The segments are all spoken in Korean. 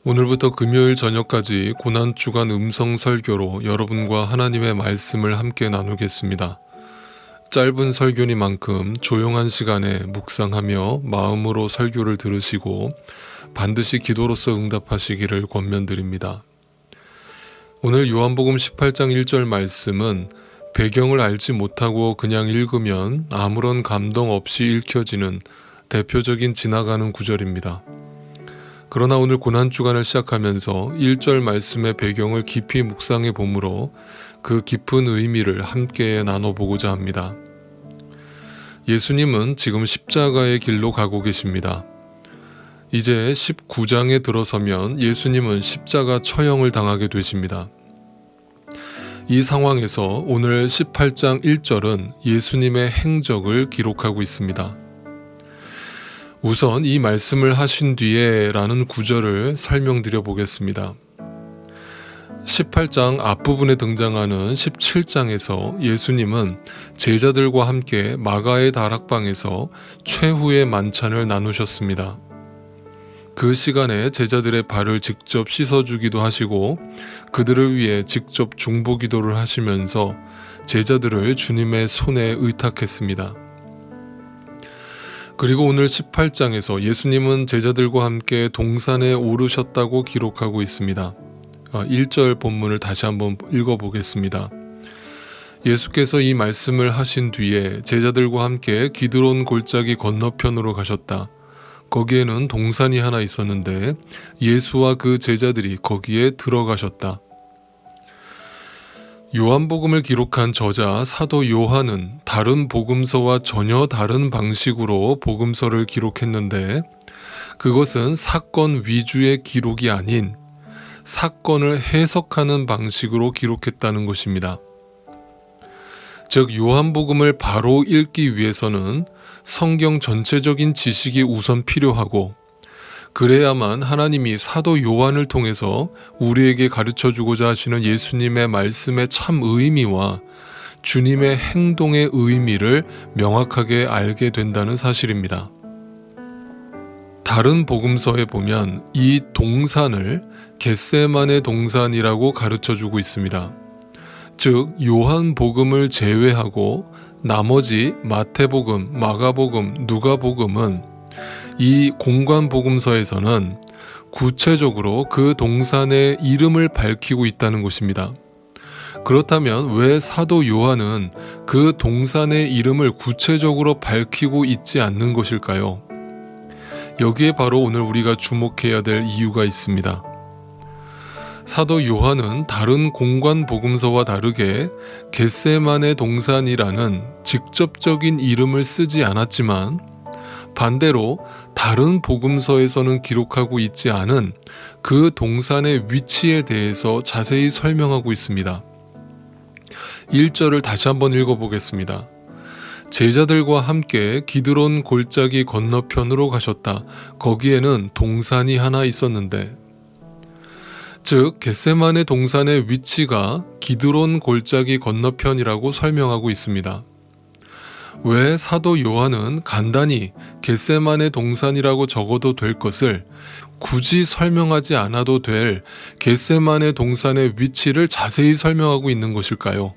오늘부터 금요일 저녁까지 고난주간 음성 설교로 여러분과 하나님의 말씀을 함께 나누겠습니다. 짧은 설교니만큼 조용한 시간에 묵상하며 마음으로 설교를 들으시고 반드시 기도로서 응답하시기를 권면드립니다. 오늘 요한복음 18장 1절 말씀은 배경을 알지 못하고 그냥 읽으면 아무런 감동 없이 읽혀지는 대표적인 지나가는 구절입니다. 그러나 오늘 고난주간을 시작하면서 1절 말씀의 배경을 깊이 묵상해 보므로 그 깊은 의미를 함께 나눠보고자 합니다. 예수님은 지금 십자가의 길로 가고 계십니다. 이제 19장에 들어서면 예수님은 십자가 처형을 당하게 되십니다. 이 상황에서 오늘 18장 1절은 예수님의 행적을 기록하고 있습니다. 우선 이 말씀을 하신 뒤에 라는 구절을 설명드려 보겠습니다. 18장 앞부분에 등장하는 17장에서 예수님은 제자들과 함께 마가의 다락방에서 최후의 만찬을 나누셨습니다. 그 시간에 제자들의 발을 직접 씻어주기도 하시고 그들을 위해 직접 중보기도를 하시면서 제자들을 주님의 손에 의탁했습니다. 그리고 오늘 18장에서 예수님은 제자들과 함께 동산에 오르셨다고 기록하고 있습니다. 1절 본문을 다시 한번 읽어보겠습니다. 예수께서 이 말씀을 하신 뒤에 제자들과 함께 기드론 골짜기 건너편으로 가셨다. 거기에는 동산이 하나 있었는데 예수와 그 제자들이 거기에 들어가셨다. 요한복음을 기록한 저자 사도 요한은 다른 복음서와 전혀 다른 방식으로 복음서를 기록했는데 그것은 사건 위주의 기록이 아닌 사건을 해석하는 방식으로 기록했다는 것입니다. 즉 요한복음을 바로 읽기 위해서는 성경 전체적인 지식이 우선 필요하고 그래야만 하나님이 사도 요한을 통해서 우리에게 가르쳐주고자 하시는 예수님의 말씀의 참 의미와 주님의 행동의 의미를 명확하게 알게 된다는 사실입니다. 다른 복음서에 보면 이 동산을 겟세마네 동산이라고 가르쳐주고 있습니다. 즉 요한복음을 제외하고 나머지 마태복음, 마가복음, 누가복음은 이 공관복음서에서는 구체적으로 그 동산의 이름을 밝히고 있다는 것입니다. 그렇다면 왜 사도 요한은 그 동산의 이름을 구체적으로 밝히고 있지 않는 것일까요? 여기에 바로 오늘 우리가 주목해야 될 이유가 있습니다. 사도 요한은 다른 공관복음서와 다르게 겟세마네 동산이라는 직접적인 이름을 쓰지 않았지만 반대로 다른 복음서에서는 기록하고 있지 않은 그 동산의 위치에 대해서 자세히 설명하고 있습니다. 1절을 다시 한번 읽어보겠습니다. 제자들과 함께 기드론 골짜기 건너편으로 가셨다. 거기에는 동산이 하나 있었는데 즉 겟세마네 동산의 위치가 기드론 골짜기 건너편이라고 설명하고 있습니다. 왜 사도 요한은 간단히 겟세마네 동산이라고 적어도 될 것을 굳이 설명하지 않아도 될 겟세마네 동산의 위치를 자세히 설명하고 있는 것일까요?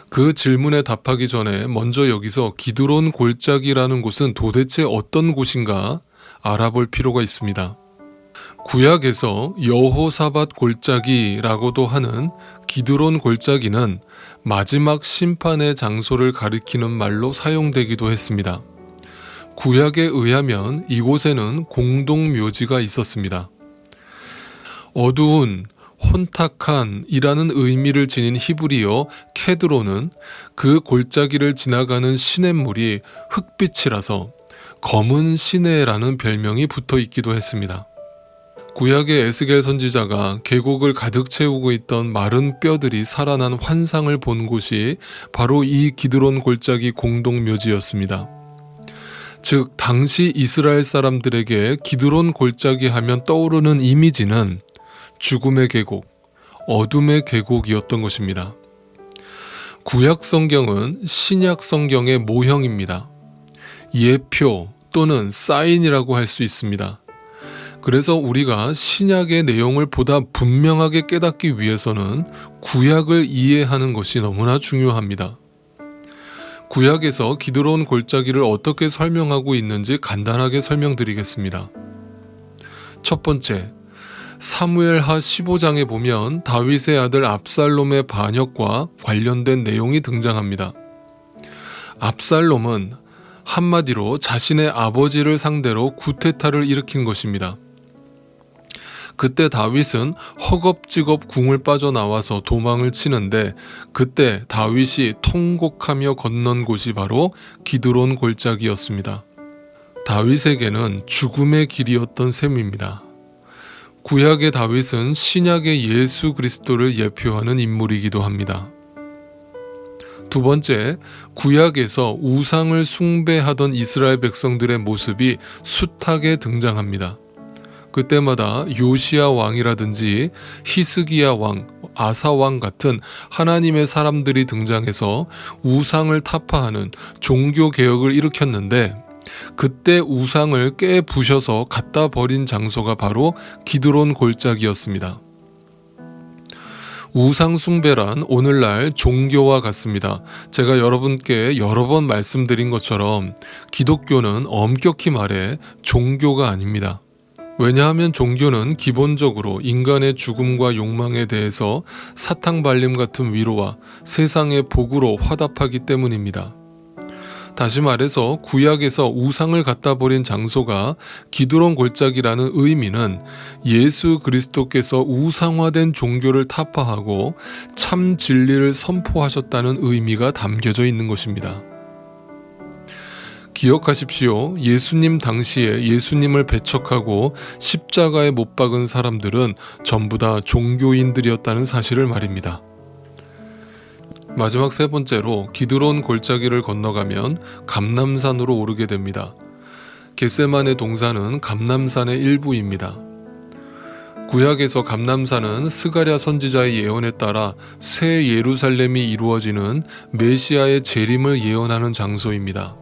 그 질문에 답하기 전에 먼저 여기서 기드론 골짜기라는 곳은 도대체 어떤 곳인가 알아볼 필요가 있습니다. 구약에서 여호사밧 골짜기라고도 하는 기드론 골짜기는 마지막 심판의 장소를 가리키는 말로 사용되기도 했습니다. 구약에 의하면 이곳에는 공동묘지가 있었습니다. 어두운, 혼탁한이라는 의미를 지닌 히브리어 케드론은 그 골짜기를 지나가는 시냇물이 흑빛이라서 검은 시내라는 별명이 붙어 있기도 했습니다. 구약의 에스겔 선지자가 계곡을 가득 채우고 있던 마른 뼈들이 살아난 환상을 본 곳이 바로 이 기드론 골짜기 공동묘지였습니다. 즉 당시 이스라엘 사람들에게 기드론 골짜기 하면 떠오르는 이미지는 죽음의 계곡, 어둠의 계곡이었던 것입니다. 구약 성경은 신약 성경의 모형입니다. 예표 또는 사인이라고 할 수 있습니다. 그래서 우리가 신약의 내용을 보다 분명하게 깨닫기 위해서는 구약을 이해하는 것이 너무나 중요합니다. 구약에서 기드론 골짜기를 어떻게 설명하고 있는지 간단하게 설명드리겠습니다. 첫 번째, 사무엘하 15장에 보면 다윗의 아들 압살롬의 반역과 관련된 내용이 등장합니다. 압살롬은 한마디로 자신의 아버지를 상대로 구테타를 일으킨 것입니다. 그때 다윗은 허겁지겁 궁을 빠져나와서 도망을 치는데 그때 다윗이 통곡하며 건넌 곳이 바로 기드론 골짜기였습니다. 다윗에게는 죽음의 길이었던 셈입니다. 구약의 다윗은 신약의 예수 그리스도를 예표하는 인물이기도 합니다. 두 번째, 구약에서 우상을 숭배하던 이스라엘 백성들의 모습이 숱하게 등장합니다. 그때마다 요시야 왕이라든지 히스기야 왕, 아사 왕 같은 하나님의 사람들이 등장해서 우상을 타파하는 종교 개혁을 일으켰는데 그때 우상을 깨부셔서 갖다 버린 장소가 바로 기드론 골짜기였습니다. 우상 숭배란 오늘날 종교와 같습니다. 제가 여러분께 여러 번 말씀드린 것처럼 기독교는 엄격히 말해 종교가 아닙니다. 왜냐하면 종교는 기본적으로 인간의 죽음과 욕망에 대해서 사탕발림 같은 위로와 세상의 복으로 화답하기 때문입니다. 다시 말해서 구약에서 우상을 갖다 버린 장소가 기드론 골짜기라는 의미는 예수 그리스도께서 우상화된 종교를 타파하고 참 진리를 선포하셨다는 의미가 담겨져 있는 것입니다. 기억하십시오. 예수님 당시에 예수님을 배척하고 십자가에 못 박은 사람들은 전부 다 종교인들이었다는 사실을 말입니다. 마지막 세 번째로 기드론 골짜기를 건너가면 감람산으로 오르게 됩니다. 겟세마네 동산은 감람산의 일부입니다. 구약에서 감람산은 스가랴 선지자의 예언에 따라 새 예루살렘이 이루어지는 메시아의 재림을 예언하는 장소입니다.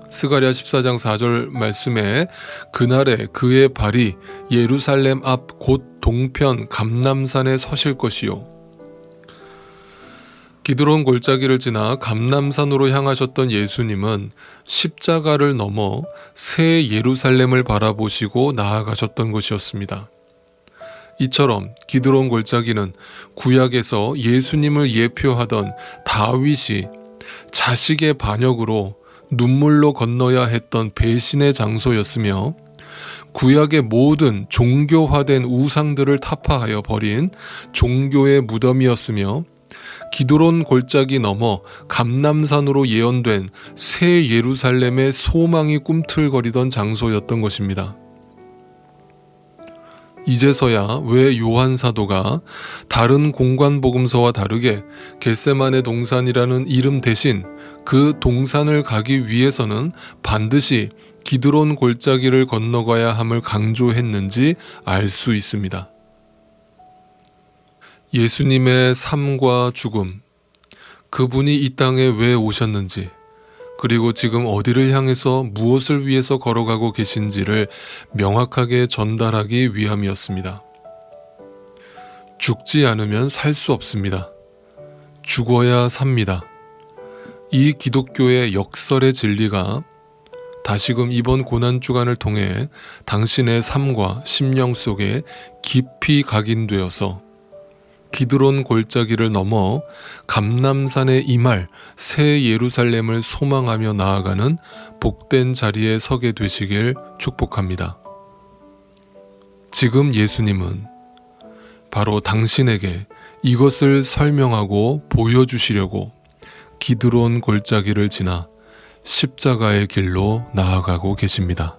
스가랴 14장 4절 말씀에 그날에 그의 발이 예루살렘 앞 곧 동편 감람산에 서실 것이요. 기드론 골짜기를 지나 감람산으로 향하셨던 예수님은 십자가를 넘어 새 예루살렘을 바라보시고 나아가셨던 것이었습니다. 이처럼 기드론 골짜기는 구약에서 예수님을 예표하던 다윗이 자식의 반역으로 눈물로 건너야 했던 배신의 장소였으며 구약의 모든 종교화된 우상들을 타파하여 버린 종교의 무덤이었으며 기드론 골짜기 넘어 감람산으로 예언된 새 예루살렘의 소망이 꿈틀거리던 장소였던 것입니다. 이제서야 왜 요한 사도가 다른 공관 복음서와 다르게 겟세마네 동산이라는 이름 대신 그 동산을 가기 위해서는 반드시 기드론 골짜기를 건너가야 함을 강조했는지 알 수 있습니다. 예수님의 삶과 죽음, 그분이 이 땅에 왜 오셨는지, 그리고 지금 어디를 향해서 무엇을 위해서 걸어가고 계신지를 명확하게 전달하기 위함이었습니다. 죽지 않으면 살 수 없습니다. 죽어야 삽니다. 이 기독교의 역설의 진리가 다시금 이번 고난주간을 통해 당신의 삶과 심령 속에 깊이 각인되어서 기드론 골짜기를 넘어 감람산에 임할 새 예루살렘을 소망하며 나아가는 복된 자리에 서게 되시길 축복합니다. 지금 예수님은 바로 당신에게 이것을 설명하고 보여주시려고 기드론 골짜기를 지나 십자가의 길로 나아가고 계십니다.